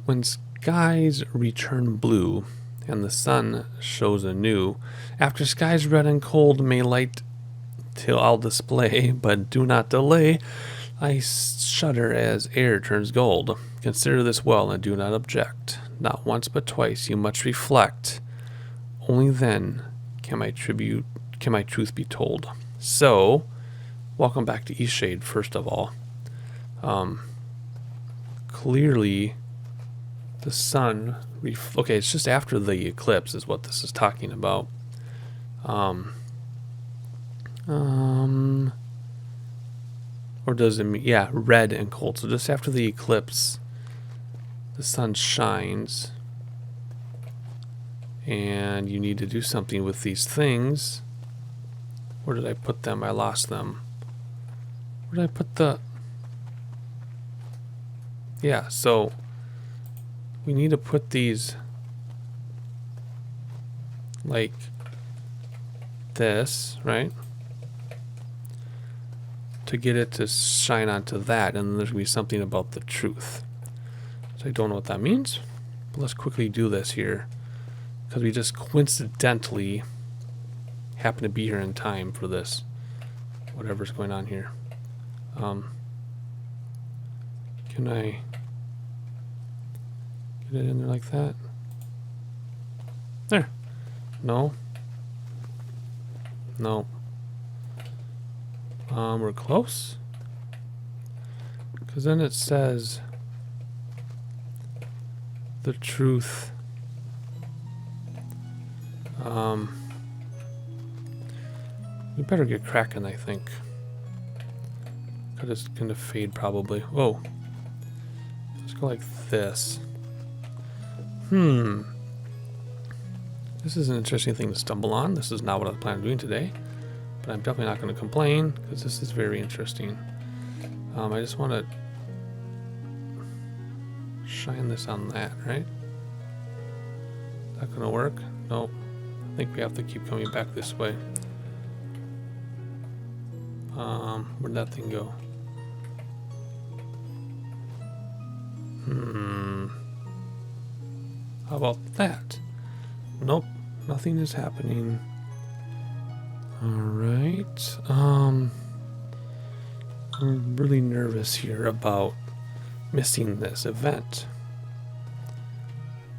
When skies return blue and the sun shows anew, after skies red and cold may light till I'll display, but do not delay. I shudder as air turns gold. Consider this well and do not object. Not once but twice you must reflect. Only then can my truth be told. So, welcome back to Eastshade, first of all. Clearly, the sun... okay, it's just after the eclipse is what this is talking about. Or does it mean... yeah, red and cold. So just after the eclipse, the sun shines. And you need to do something with these things. Where did I put them? I lost them. Where did I put the... yeah, so we need to put these like this, right? To get it to shine onto that, and then there's going to be something about the truth. So I don't know what that means, but let's quickly do this here, because we just coincidentally happen to be here in time for this, whatever's going on here. Can I get it in there like that? There. No. No. We're close. Because then it says the truth. We better get cracking, I think. Because it's going to fade probably. Whoa. Let's go like this. This is an interesting thing to stumble on. This is not what I plan on doing today. But I'm definitely not going to complain, because this is very interesting. I just want to shine this on that, right? Is that going to work? Nope. I think we have to keep coming back this way. Where'd that thing go? How about that? Nope. Nothing is happening. Alright. I'm really nervous here about missing this event,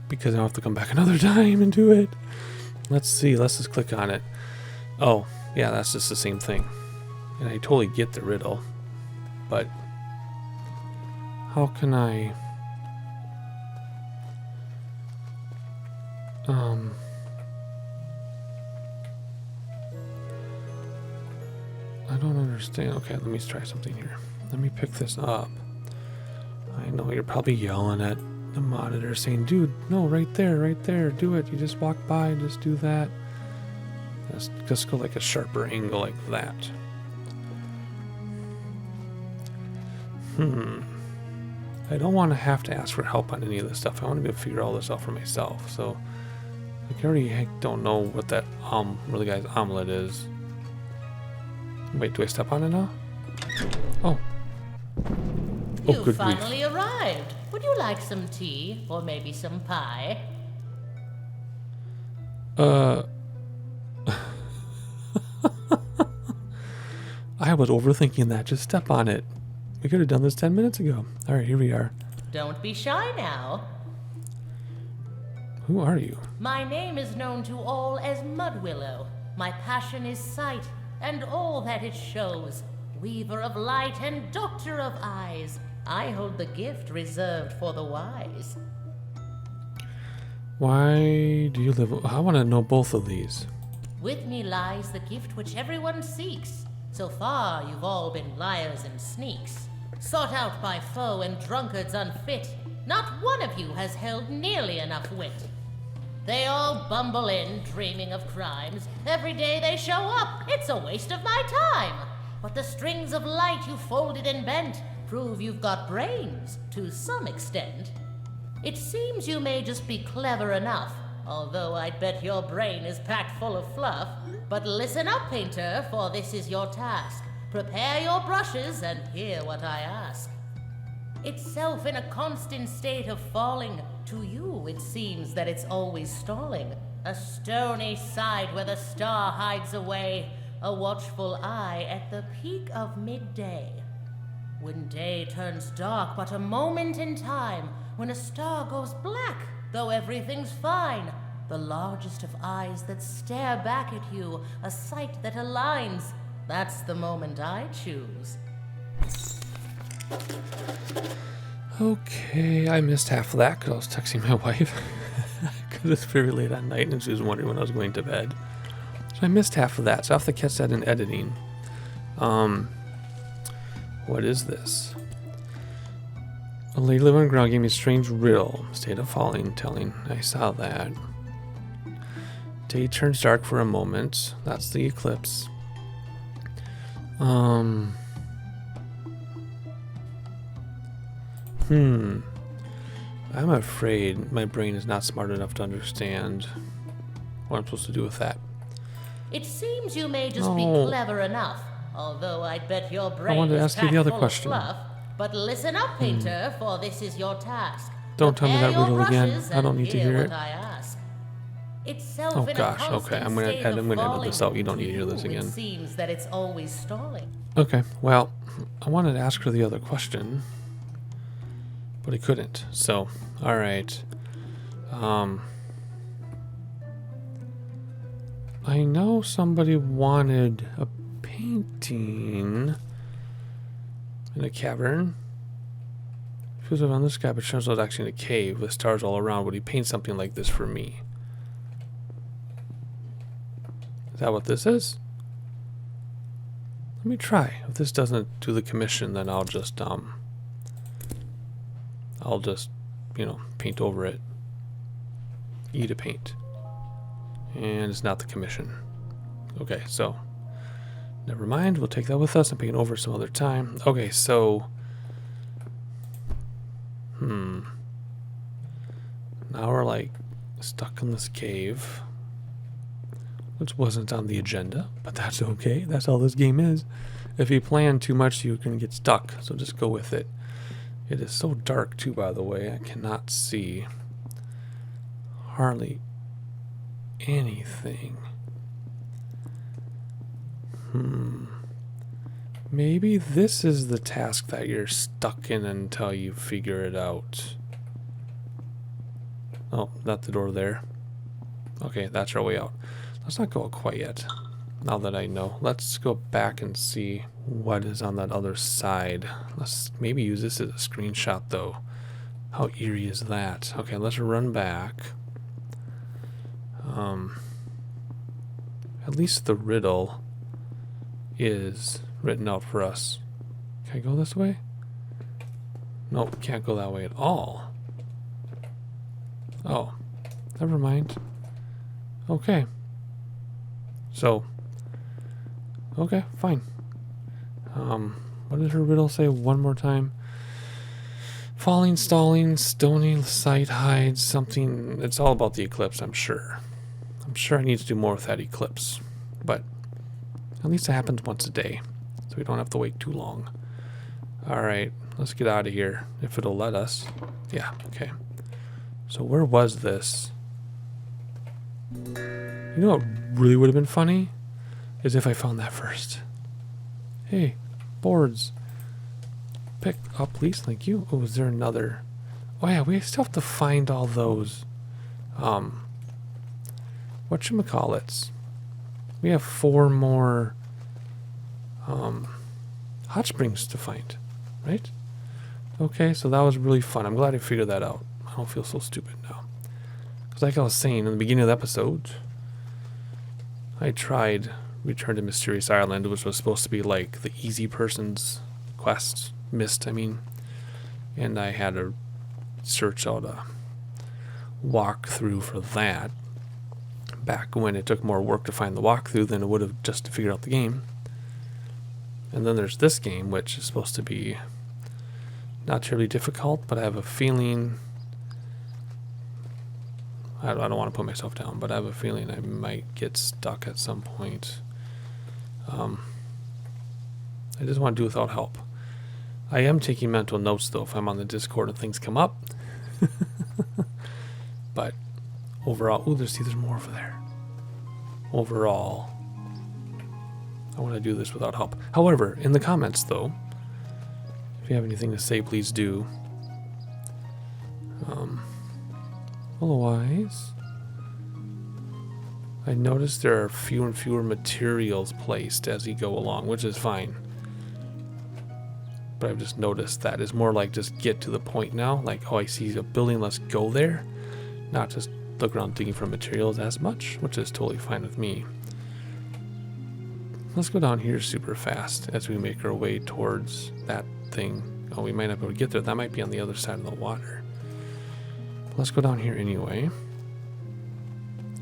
because I'll have to come back another time and do it. Let's see. Let's just click on it. Oh, yeah, that's just the same thing. And I totally get the riddle. But how can I... I don't understand. Okay, let me try something here. Let me pick this up. I know you're probably yelling at the monitor saying, dude, no, right there, do it. You just walk by, just do that. Let's just go like a sharper angle like that. I don't want to have to ask for help on any of this stuff. I want to be able to figure all this out for myself. So I already don't know what that really guy's omelet is. Wait, do I step on it now? Oh. Oh, You good grief. finally arrived. Would you like some tea or maybe some pie? I was overthinking that. Just step on it. We could have done this 10 minutes ago. All right, here we are. Don't be shy now. Who are you? My name is known to all as Mudwillow. My passion is sight and all that it shows. Weaver of light and doctor of eyes. I hold the gift reserved for the wise. Why do you live... I want to know both of these. With me lies the gift which everyone seeks. So far you've all been liars and sneaks. Sought out by foe and drunkards unfit. Not one of you has held nearly enough wit. They all bumble in, dreaming of crimes. Every day they show up, it's a waste of my time. But the strings of light you folded and bent prove you've got brains, to some extent. It seems you may just be clever enough, although I'd bet your brain is packed full of fluff. But listen up, painter, for this is your task. Prepare your brushes and hear what I ask. itself in a constant state of falling. To you, it seems that it's always stalling. A stony side where the star hides away, a watchful eye at the peak of midday. When day turns dark, but a moment in time, when a star goes black, though everything's fine. The largest of eyes that stare back at you, a sight that aligns. That's the moment I choose. Okay, I missed half of that because I was texting my wife. Because it's very late at night and she was wondering when I was going to bed. So I missed half of that, so I'll have to catch that in editing. What is this? A lady living on the ground gave me a strange riddle. State of falling, telling. I saw that. Day turns dark for a moment. That's the eclipse. I'm afraid my brain is not smart enough to understand what I'm supposed to do with that. It seems you may just be clever enough, although I'd bet your brain I wanted to is ask you the other packed full of question. fluff. But listen up, painter, for this is your task. Don't tell me Prepare that your riddle again. brushes I don't and need to hear what it. I ask. Itself Oh in a gosh, okay. constant I'm gonna state edit of this falling. out. You don't need to hear this To you, again. It seems that it's always stalling. Okay, well, I wanted to ask her the other question, but I couldn't. So, all right. I know somebody wanted a painting in a cavern. It was around the sky, but turns out it's actually in a cave with stars all around. Would he paint something like this for me? Is that what this is? Let me try. If this doesn't do the commission, then I'll just paint over it. E to paint. And it's not the commission. Okay, so never mind. We'll take that with us and paint over some other time. Okay, so now we're like stuck in this cave, which wasn't on the agenda, but that's okay. That's all this game is. If you plan too much, you can get stuck, so just go with it. It is so dark too, by the way. I cannot see hardly anything. Maybe this is the task that you're stuck in until you figure it out. Oh, not the door there. Okay, that's our way out. Let's not go out quite yet. Now that I know. Let's go back and see what is on that other side. Let's maybe use this as a screenshot, though. How eerie is that? Okay, let's run back. At least the riddle is written out for us. Can I go this way? Nope, can't go that way at all. Oh, never mind. Okay. So, okay, fine. What did her riddle say one more time? Falling, stalling, stony sight hides something. It's all about the eclipse, I'm sure. I'm sure I need to do more with that eclipse. But at least it happens once a day, so we don't have to wait too long. Alright, let's get out of here, if it'll let us. Yeah, okay. So where was this? You know what really would have been funny? Is if I found that first. Hey, boards. Pick up, please. Thank you. Oh, is there another? Oh yeah, we still have to find all those. Whatchamacallits? We have 4 more hot springs to find, right? Okay, so that was really fun. I'm glad I figured that out. I don't feel so stupid now. Because like I was saying in the beginning of the episode, I tried Return to Mysterious Island, which was supposed to be like the easy person's quest. Missed, I mean. And I had to search out a walkthrough for that. Back when it took more work to find the walkthrough than it would have just to figure out the game. And then there's this game, which is supposed to be not terribly difficult, but I have a feeling... I don't want to put myself down, but I have a feeling I might get stuck at some point. I just want to do without help. I am taking mental notes, though, if I'm on the Discord and things come up. But overall... Ooh, there's more over there. Overall, I want to do this without help. However, in the comments, though, if you have anything to say, please do. Otherwise, I noticed there are fewer and fewer materials placed as you go along, which is fine. But I've just noticed that it's more like just get to the point now. Like, oh, I see a building, let's go there. Not just look around digging for materials as much, which is totally fine with me. Let's go down here super fast as we make our way towards that thing. Oh, we might not be able to get there. That might be on the other side of the water. Let's go down here anyway.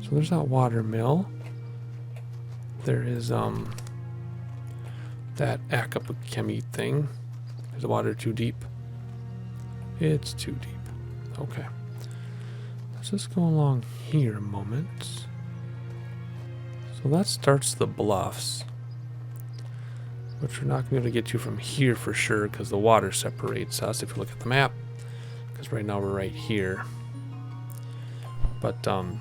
So there's that water mill. There is that Akapakemi thing. Is the water too deep? It's too deep. Okay. Let's just go along here a moment. So that starts the bluffs, which we're not going to be able to get to from here for sure because the water separates us if you look at the map. Because right now we're right here. But, oh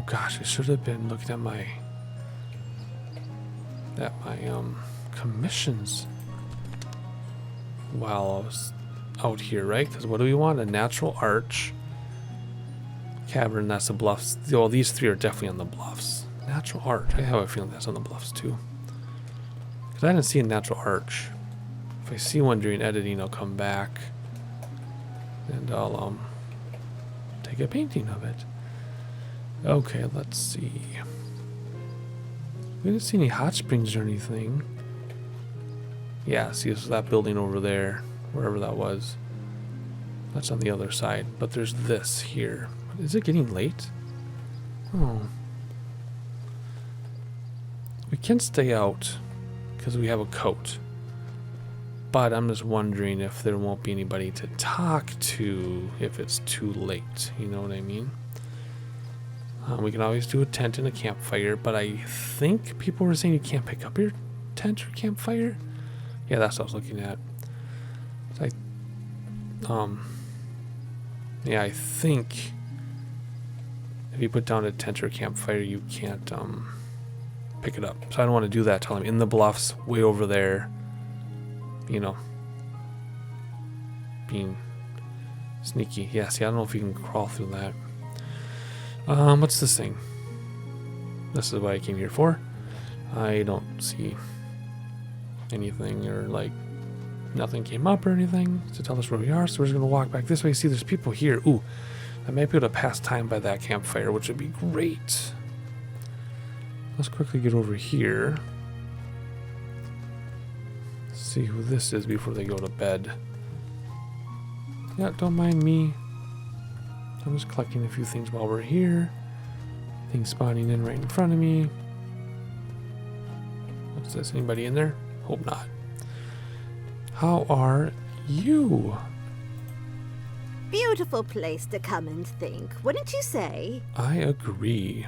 gosh, I should have been looking at my commissions while I was out here, right? Because what do we want? A natural arch. Cavern, that's the bluffs. Well, these three are definitely on the bluffs. Natural arch. I have a feeling that's on the bluffs too. Because I didn't see a natural arch. If I see one during editing, I'll come back and I'll take a painting of it. Okay, let's see. We didn't see any hot springs or anything. Yeah, see, this is that building over there, wherever that was. That's on the other side, but there's this here. Is it getting late? Oh. We can stay out because we have a coat. But I'm just wondering if there won't be anybody to talk to if it's too late. You know what I mean? We can always do a tent and a campfire, but I think people were saying you can't pick up your tent or campfire. Yeah, that's what I was looking at. So yeah, I think if you put down a tent or a campfire, you can't pick it up. So I don't want to do that till I'm in the bluffs, way over there. You know, being sneaky. Yeah, see, I don't know if you can crawl through that. What's this thing? This is what I came here for. I don't see anything, or like nothing came up or anything to tell us where we are, so we're just gonna walk back this way. See, there's people here. Ooh, I might be able to pass time by that campfire, which would be great. Let's quickly get over here. See who this is before they go to bed. Yeah, don't mind me. I'm just collecting a few things while we're here. Things spawning in right in front of me. What's this? Anybody in there? Hope not. How are you? Beautiful place to come and think, wouldn't you say? I agree.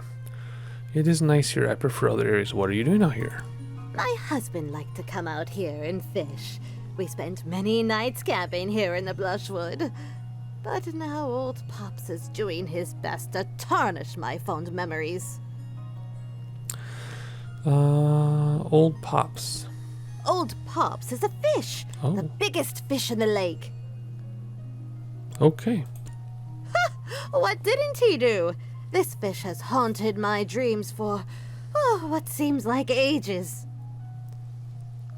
It is nice here. I prefer other areas. What are you doing out here? My husband liked to come out here and fish. We spent many nights camping here in the Blushwood. But now old Pops is doing his best to tarnish my fond memories. Old Pops. Old Pops is a fish. Oh. The biggest fish in the lake. Okay. What didn't he do? This fish has haunted my dreams for, what seems like ages.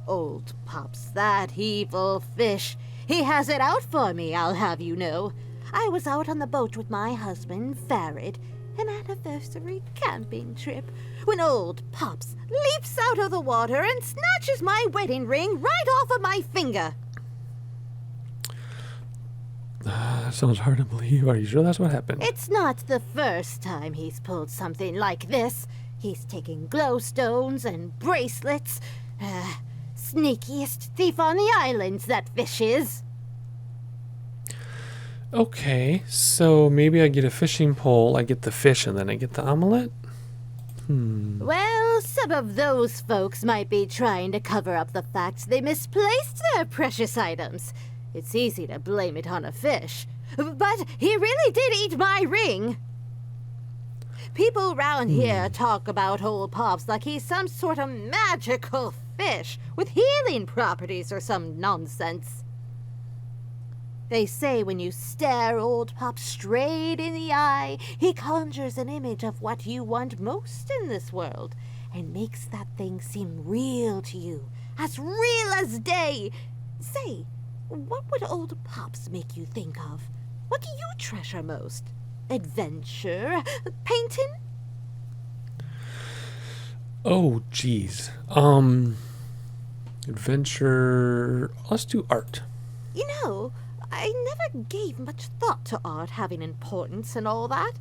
Old Pops, that evil fish. He has it out for me, I'll have you know. I was out on the boat with my husband, Farid, an anniversary camping trip, when old Pops leaps out of the water and snatches my wedding ring right off of my finger. That sounds hard to believe. Are you sure that's what happened? It's not the first time he's pulled something like this. He's taken glowstones and bracelets. Sneakiest thief on the islands, that fish is. Okay, so maybe I get a fishing pole, I get the fish, and then I get the omelet? Well, some of those folks might be trying to cover up the fact they misplaced their precious items. It's easy to blame it on a fish. But he really did eat my ring. People round here talk about old Pops like he's some sort of magical fish with healing properties or some nonsense. They say when you stare old Pop straight in the eye, he conjures an image of what you want most in this world and makes that thing seem real to you, as real as day. Say, what would old Pops make you think of? What do you treasure most? Adventure? Painting? Oh, geez. Adventure. Let's do art. You know, I never gave much thought to art having importance and all that.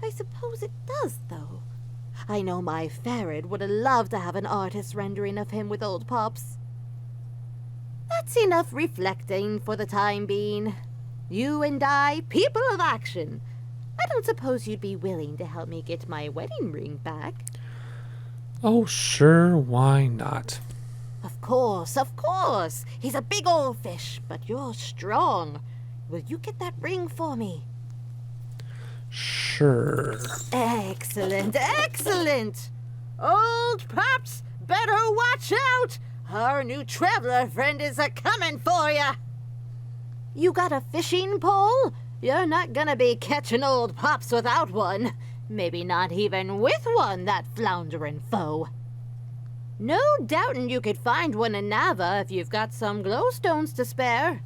I suppose it does, though. I know my ferret would have loved to have an artist rendering of him with old Pops. That's enough reflecting for the time being. You and I, people of action. I don't suppose you'd be willing to help me get my wedding ring back. Oh, sure, why not? Of course, of course. He's a big old fish, but you're strong. Will you get that ring for me? Sure. Excellent, excellent. Old Pops, better watch out. Our new traveler friend is a-coming for ya. You got a fishing pole? You're not gonna be catching old Pops without one. Maybe not even with one, that floundering foe. No doubting you could find one in Nava if you've got some glowstones to spare.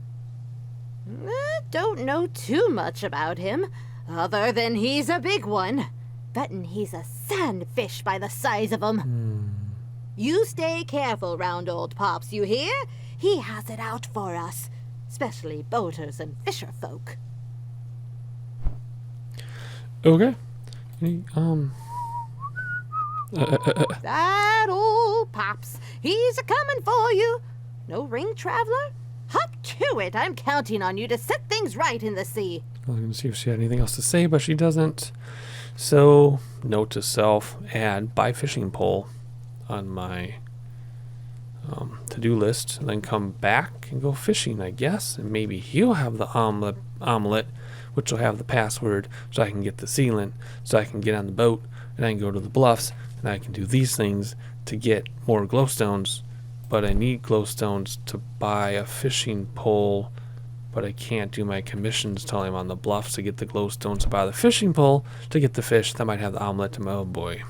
Don't know too much about him, other than he's a big one. Bettin' he's a sandfish by the size of him. You stay careful round old Pops, you hear? He has it out for us, especially boaters and fisher folk. Okay. That old Pops, he's a-coming for you. No ring, traveler? Hop to it. I'm counting on you to set things right in the sea. I was going to see if she had anything else to say, but she doesn't. So, note to self, add buy fishing pole on my to-do list, and then come back and go fishing, I guess. And maybe he'll have the omelet, which will have the password, so I can get the sealant, so I can get on the boat, and I can go to the bluffs, and I can do these things to get more glowstones. But I need glowstones to buy a fishing pole, but I can't do my commissions till I'm on the bluffs to get the glowstones to buy the fishing pole to get the fish that might have the omelet to my oh boy.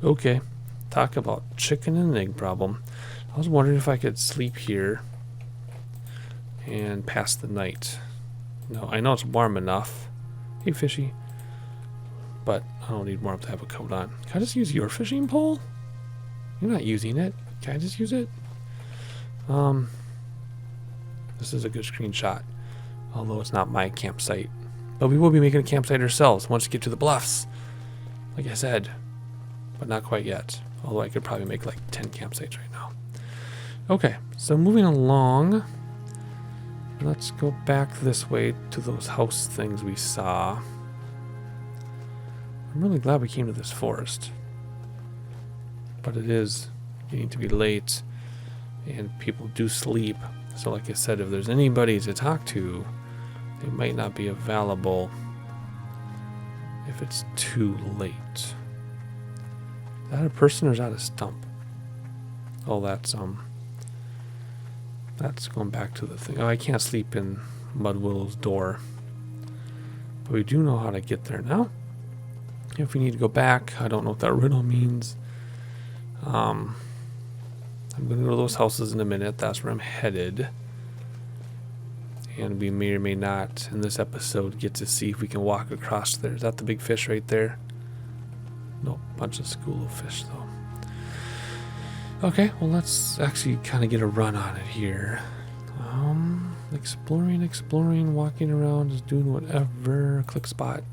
Okay, talk about chicken and egg problem. I was wondering if I could sleep here and pass the night. No, I know it's warm enough. Hey, fishy. But I don't need warmth to have a coat on. Can I just use your fishing pole? You're not using it. Can I just use it? This is a good screenshot. Although it's not my campsite. But we will be making a campsite ourselves once we get to the bluffs. Like I said. But not quite yet. Although I could probably make like 10 campsites right now. Okay, so moving along. Let's go back this way to those house things we saw. I'm really glad we came to this forest. But it is getting to be late. And people do sleep. So like I said, if there's anybody to talk to, they might not be available if it's too late. Is that a person or is that a stump? Oh, that's going back to the thing. Oh, I can't sleep in Mud Willow's door. But we do know how to get there now. If we need to go back, I don't know what that riddle means. I'm going to go to those houses in a minute. That's where I'm headed. And we may or may not, in this episode, get to see if we can walk across there. Is that the big fish right there? Nope, bunch of school of fish, though. Okay, well, let's actually kind of get a run on it here. Exploring, walking around, just doing whatever. Click spot.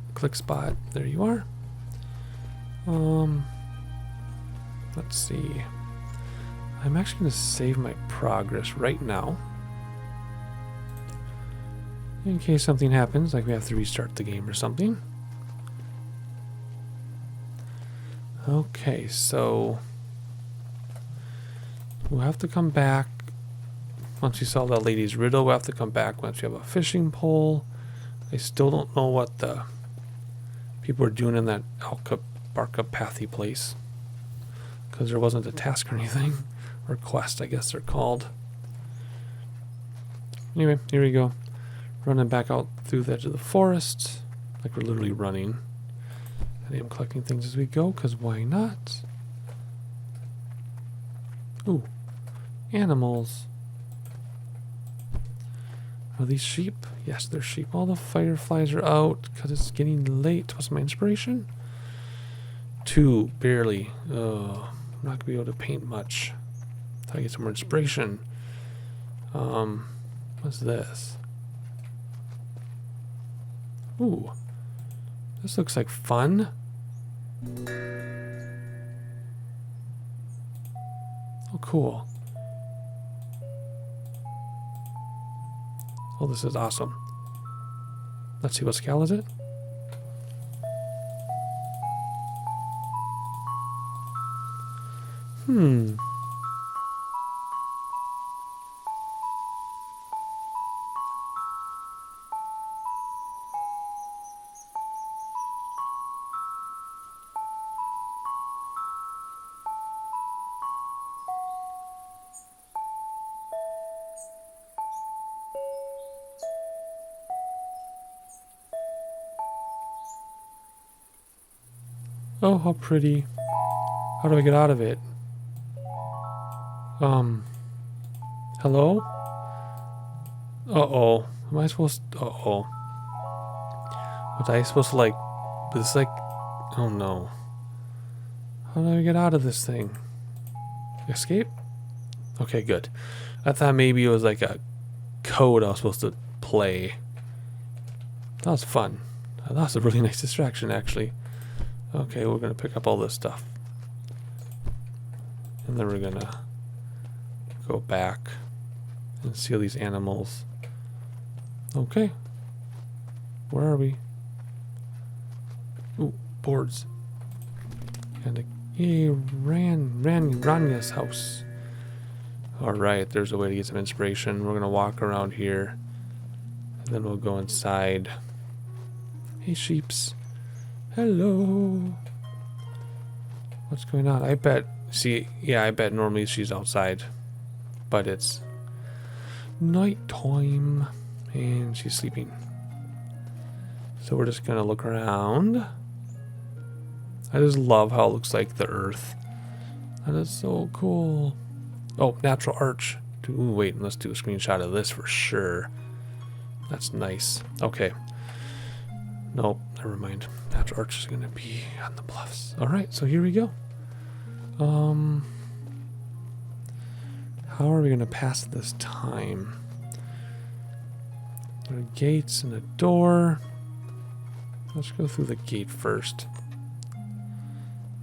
There you are. Let's see. I'm actually going to save my progress right now. In case something happens, like we have to restart the game or something. Okay, so we'll have to come back. Once we solve that lady's riddle, we'll have to come back once we have a fishing pole. I still don't know what the people are doing in that Barkapathy place. Because there wasn't a task or anything. Or quest, I guess they're called. Anyway, here we go. Running back out through the edge of the forest. Like we're literally running. And I'm collecting things as we go, because why not? Ooh. Animals. Are these sheep? Yes, they're sheep. All the fireflies are out because it's getting late. What's my inspiration? 2, barely. I'm not going to be able to paint much. Until I get some more inspiration. What's this? Ooh. This looks like fun. Oh, cool. Oh, this is awesome. Let's see, what scale is it? Oh, how pretty. How do I get out of it? Hello? Uh-oh. Am I supposed to... Uh-oh. Was I supposed to, like... This, like... Oh, no. How do I get out of this thing? Escape? Okay, good. I thought maybe it was, like, a code I was supposed to play. That was fun. That was a really nice distraction, actually. Okay, we're going to pick up all this stuff. And then we're going to go back and see all these animals. Okay. Where are we? Ooh, boards. And Ranya's house. Alright, there's a way to get some inspiration. We're going to walk around here. And then we'll go inside. Hey, sheeps. Hello. What's going on? I bet... See, yeah, I bet normally she's outside. But it's nighttime. And she's sleeping. So we're just going to look around. I just love how it looks like the earth. That is so cool. Oh, natural arch. Ooh, wait, let's do a screenshot of this for sure. That's nice. Okay. Nope, never mind. Natural arch is going to be on the bluffs. Alright, so here we go. How are we going to pass this time? There are gates and a door. Let's go through the gate first.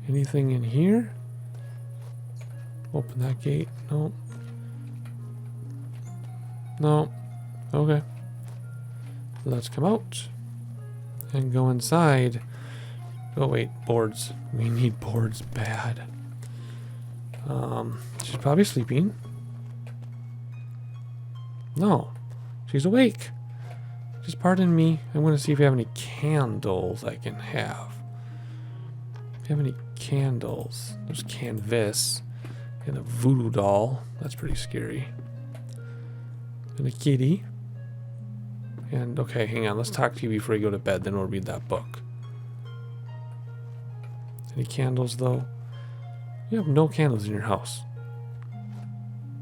Anything in here? Open that gate. No. No. Okay. Let's come out and go inside. Oh wait, boards. We need boards bad. She's probably sleeping. No. She's awake. Just pardon me. I'm going to see if you have any candles I can have. If you have any candles. There's canvas. And a voodoo doll. That's pretty scary. And a kitty. And, okay, hang on. Let's talk to you before you go to bed. Then we'll read that book. Any candles, though? You have no candles in your house.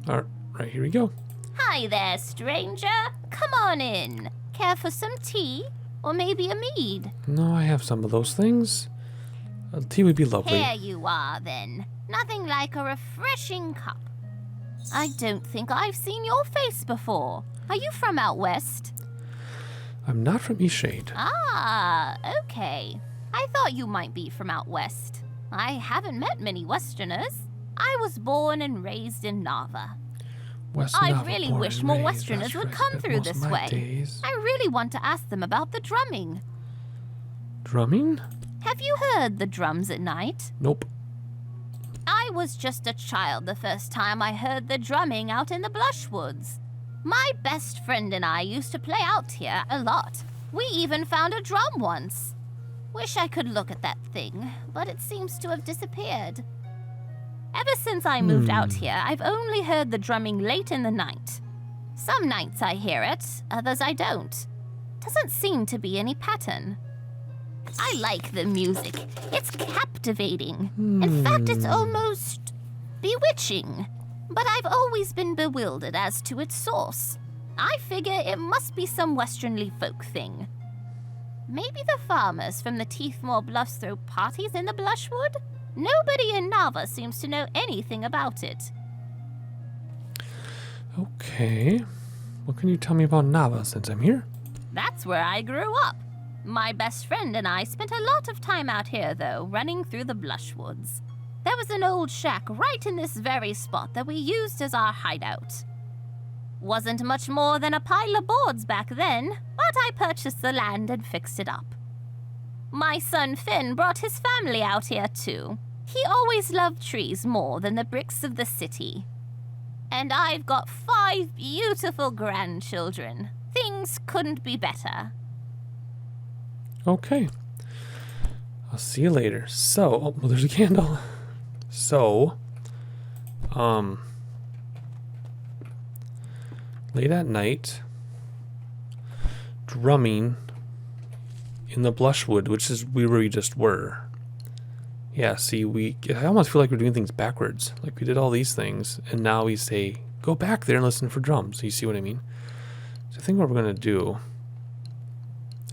Alright, right, here we go. Hi there, stranger. Come on in. Care for some tea? Or maybe a mead? No, I have some of those things. Tea would be lovely. Here you are, then. Nothing like a refreshing cup. I don't think I've seen your face before. Are you from out west? I'm not from Eastshade. Ah, okay. I thought you might be from out west. I haven't met many Westerners. I was born and raised in Nava. I really wish more Westerners would come through this way. I really want to ask them about the drumming. Drumming? Have you heard the drums at night? Nope. I was just a child the first time I heard the drumming out in the Blushwoods. My best friend and I used to play out here a lot. We even found a drum once. Wish I could look at that thing, but it seems to have disappeared. Ever since I moved out here, I've only heard the drumming late in the night. Some nights I hear it, others I don't. Doesn't seem to be any pattern. I like the music. It's captivating. In fact, it's almost bewitching. But I've always been bewildered as to its source. I figure it must be some westernly folk thing. Maybe the farmers from the Teethmore Bluffs throw parties in the Blushwood? Nobody in Nava seems to know anything about it. Okay. What can you tell me about Nava since I'm here? That's where I grew up. My best friend and I spent a lot of time out here, though, running through the Blushwoods. There was an old shack right in this very spot that we used as our hideout. Wasn't much more than a pile of boards back then, but I purchased the land and fixed it up. My son Finn brought his family out here, too. He always loved trees more than the bricks of the city. And I've got 5 beautiful grandchildren. Things couldn't be better. Okay. I'll see you later. So, oh, well, there's a candle. So, late at night, drumming in the Blushwood, which is where we just were. Yeah, see, I almost feel like we're doing things backwards. Like we did all these things, and now we say, go back there and listen for drums. You see what I mean? So I think what we're going to do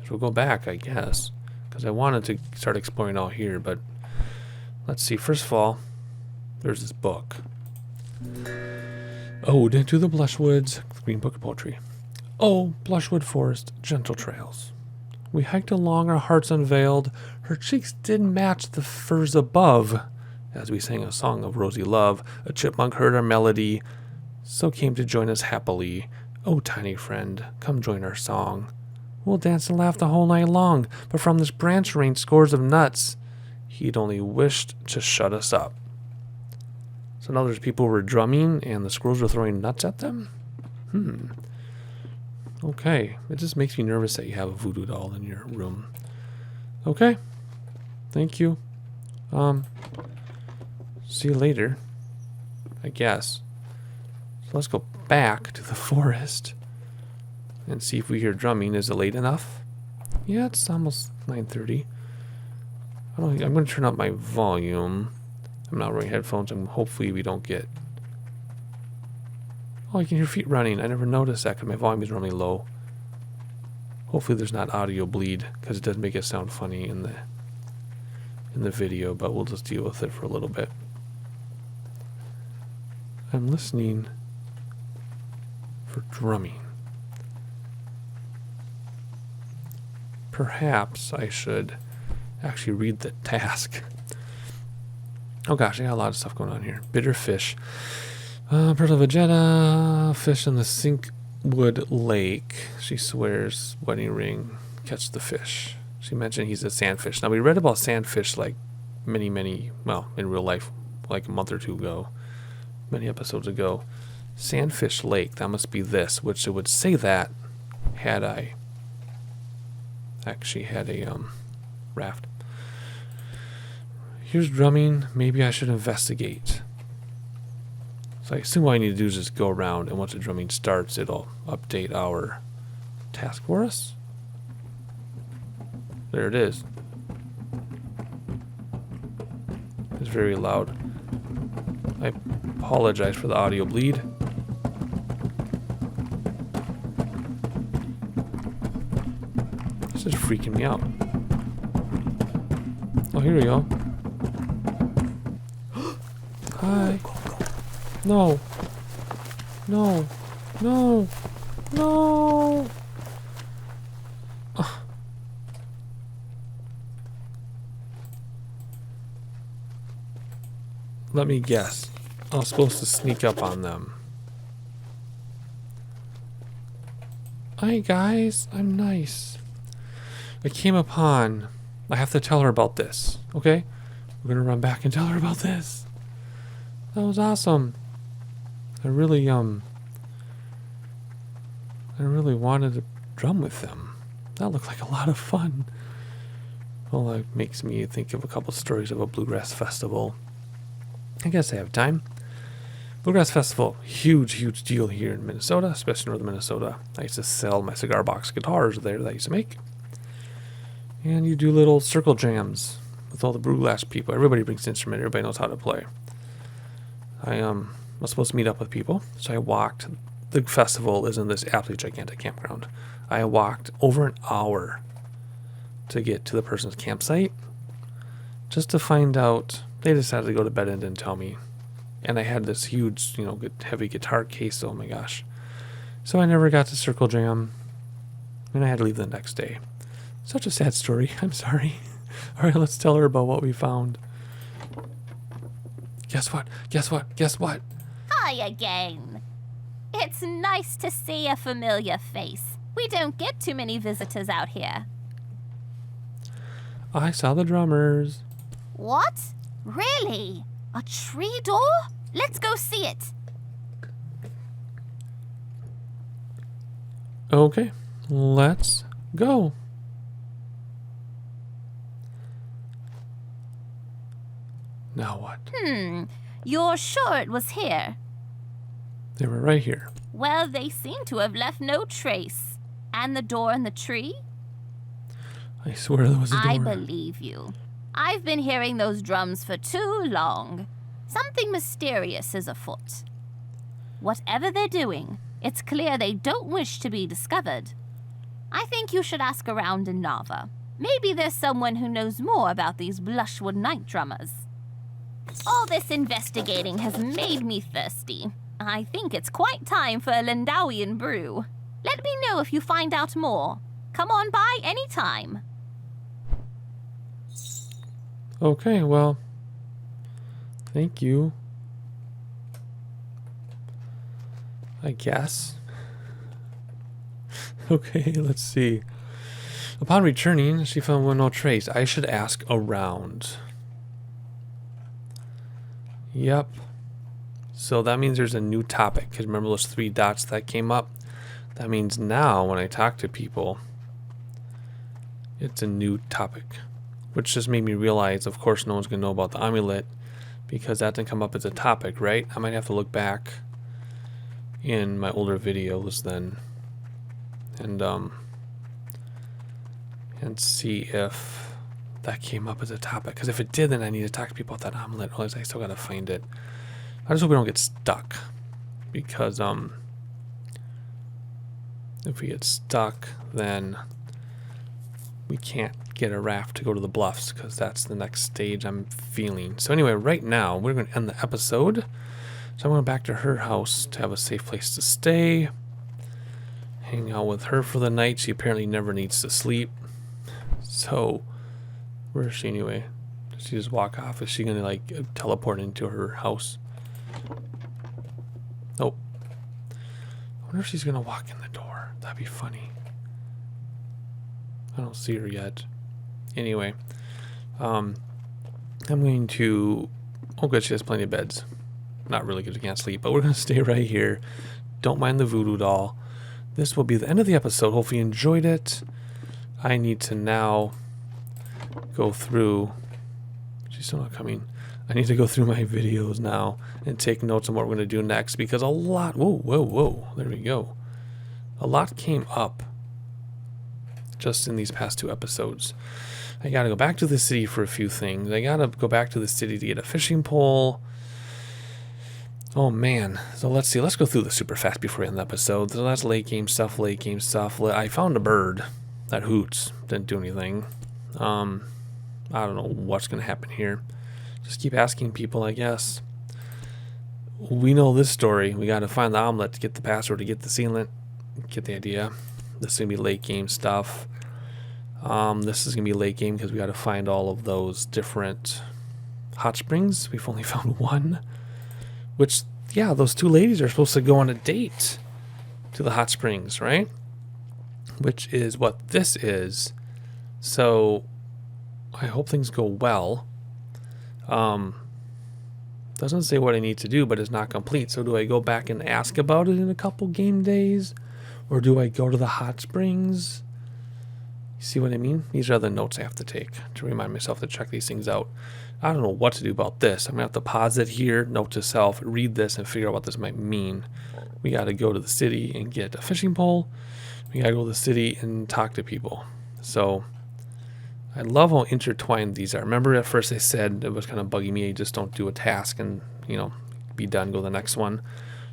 is we'll go back, I guess, because I wanted to start exploring out here, but let's see. First of all, there's this book. Ode to the Blushwoods, Green Book of Poetry. Oh, Blushwood Forest, gentle trails. We hiked along, our hearts unveiled. Her cheeks did match the firs above. As we sang a song of rosy love, a chipmunk heard our melody, so came to join us happily. Oh, tiny friend, come join our song. We'll dance and laugh the whole night long, but from this branch rained scores of nuts. He'd only wished to shut us up. So now there's people who were drumming and the squirrels were throwing nuts at them? Okay. It just makes me nervous that you have a voodoo doll in your room. Okay. Thank you. See you later, I guess. So let's go back to the forest and see if we hear drumming. Is it late enough? Yeah, it's almost 9:30. I'm going to turn up my volume. I'm not wearing headphones, and hopefully we don't get... Oh, you can hear feet running. I never noticed that because my volume is really low. Hopefully there's not audio bleed, because it does make it sound funny in the video, but we'll just deal with it for a little bit. I'm listening for drumming. Perhaps I should actually read the task. Oh gosh, I got a lot of stuff going on here. Bitter fish. Pearl Vegeta. Fish in the Sinkwood Lake. She swears wedding ring. Catch the fish. She mentioned he's a sandfish. Now we read about sandfish like many, well, in real life, like a month or two ago. Many episodes ago. Sandfish Lake. That must be this, which it would say that had I actually had a raft. Here's drumming. Maybe I should investigate. So I assume what I need to do is just go around, and once the drumming starts, it'll update our task for us. There it is. It's very loud. I apologize for the audio bleed. This is freaking me out. Oh, here we go. Hi. No. No. No. No. Let me guess. I was supposed to sneak up on them. Hi guys, I'm nice. I I have to tell her about this. Okay? We're gonna run back and tell her about this. That was awesome. I really wanted to drum with them. That looked like a lot of fun. Well, that makes me think of a couple stories of a bluegrass festival. I guess I have time. Bluegrass Festival, huge deal here in Minnesota, especially northern Minnesota. I used to sell my cigar box guitars there that I used to make. And you do little circle jams with all the bluegrass people. Everybody brings an instrument. Everybody knows how to play. I was supposed to meet up with people, so I walked. The festival is in this absolutely gigantic campground. I walked over an hour to get to the person's campsite just to find out. They decided to go to bed and didn't tell me. And I had this huge, heavy guitar case. Oh my gosh. So I never got to circle jam. And I had to leave the next day. Such a sad story. I'm sorry. All right, let's tell her about what we found. Guess what? Hi again. It's nice to see a familiar face. We don't get too many visitors out here. I saw the drummers. What? Really? A tree door? Let's go see it. Okay, let's go. Now what? You're sure it was here? They were right here. Well, they seem to have left no trace. And the door in the tree? I swear there was a door. I believe you. I've been hearing those drums for too long. Something mysterious is afoot. Whatever they're doing, it's clear they don't wish to be discovered. I think you should ask around in Nava. Maybe there's someone who knows more about these Blushwood night drummers. All this investigating has made me thirsty. I think it's quite time for a Lindawian brew. Let me know if you find out more. Come on by anytime. Okay, well, thank you. I guess. Okay, let's see. Upon returning, she found no trace. I should ask around. Yep. So that means there's a new topic. Because remember those 3 dots that came up? That means now when I talk to people, it's a new topic. Which just made me realize, of course, no one's going to know about the amulet. Because that didn't come up as a topic, right? I might have to look back in my older videos then. And see if that came up as a topic. Because if it did, then I need to talk to people about that amulet. Otherwise, I still got to find it. I just hope we don't get stuck. Because if we get stuck, then we can't get a raft to go to the bluffs, because that's the next stage I'm feeling. So anyway, right now we're going to end the episode. So I'm going back to her house to have a safe place to stay, hang out with her for the night. She apparently never needs to sleep. So where is she anyway? Does she just walk off? Is she going to like teleport into her house? Nope. I wonder if she's going to walk in the door. That'd be funny. I don't see her yet. Anyway, I'm going to... Oh, good, she has plenty of beds. Not really good, she can't sleep, but we're going to stay right here. Don't mind the voodoo doll. This will be the end of the episode. Hopefully you enjoyed it. I need to now go through... She's still not coming. I need to go through my videos now and take notes on what we're going to do next, because a lot... Whoa. There we go. A lot came up just in these past 2 episodes. I gotta go back to the city for a few things. I gotta go back to the city to get a fishing pole. Oh man. So let's see. Let's go through this super fast before we end the episode. So that's late game stuff. I found a bird that hoots. Didn't do anything. I don't know what's gonna happen here. Just keep asking people, I guess. We know this story. We gotta find the omelet to get the password to get the sealant. Get the idea. This is gonna be late game stuff. This is going to be late game because we got to find all of those different hot springs. We've only found 1. Which, yeah, those 2 ladies are supposed to go on a date to the hot springs, right? Which is what this is. So, I hope things go well. Doesn't say what I need to do, but it's not complete. So do I go back and ask about it in a couple game days? Or do I go to the hot springs? You see what I mean? These are the notes I have to take to remind myself to check these things out. I don't know what to do about this. I'm going to have to pause it here, note to self, read this, and figure out what this might mean. We got to go to the city and get a fishing pole. We got to go to the city and talk to people. So I love how intertwined these are. Remember at first I said it was kind of bugging me, you just don't do a task and, be done, go to the next one.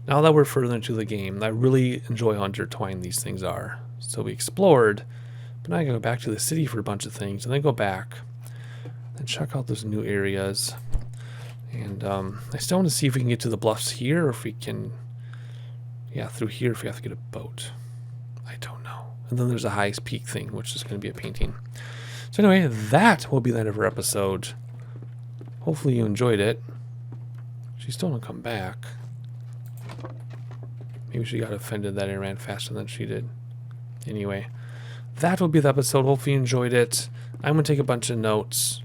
Now that we're further into the game, I really enjoy how intertwined these things are. So we explored, but now I gotta go back to the city for a bunch of things, and then go back and check out those new areas. And I still want to see if we can get to the bluffs here, or if we can, through here if we have to get a boat. I don't know. And then there's a highest peak thing, which is going to be a painting. So anyway, that will be the end of our episode. Hopefully you enjoyed it. She still didn't come back. Maybe she got offended that I ran faster than she did. Anyway, that will be the episode. Hopefully you enjoyed it. I'm going to take a bunch of notes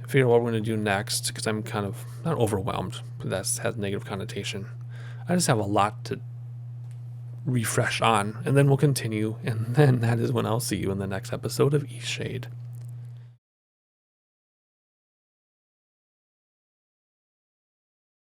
and figure out what we're going to do next, because I'm kind of not overwhelmed, but that has a negative connotation. I just have a lot to refresh on, and then we'll continue, and then that is when I'll see you in the next episode of Eastshade.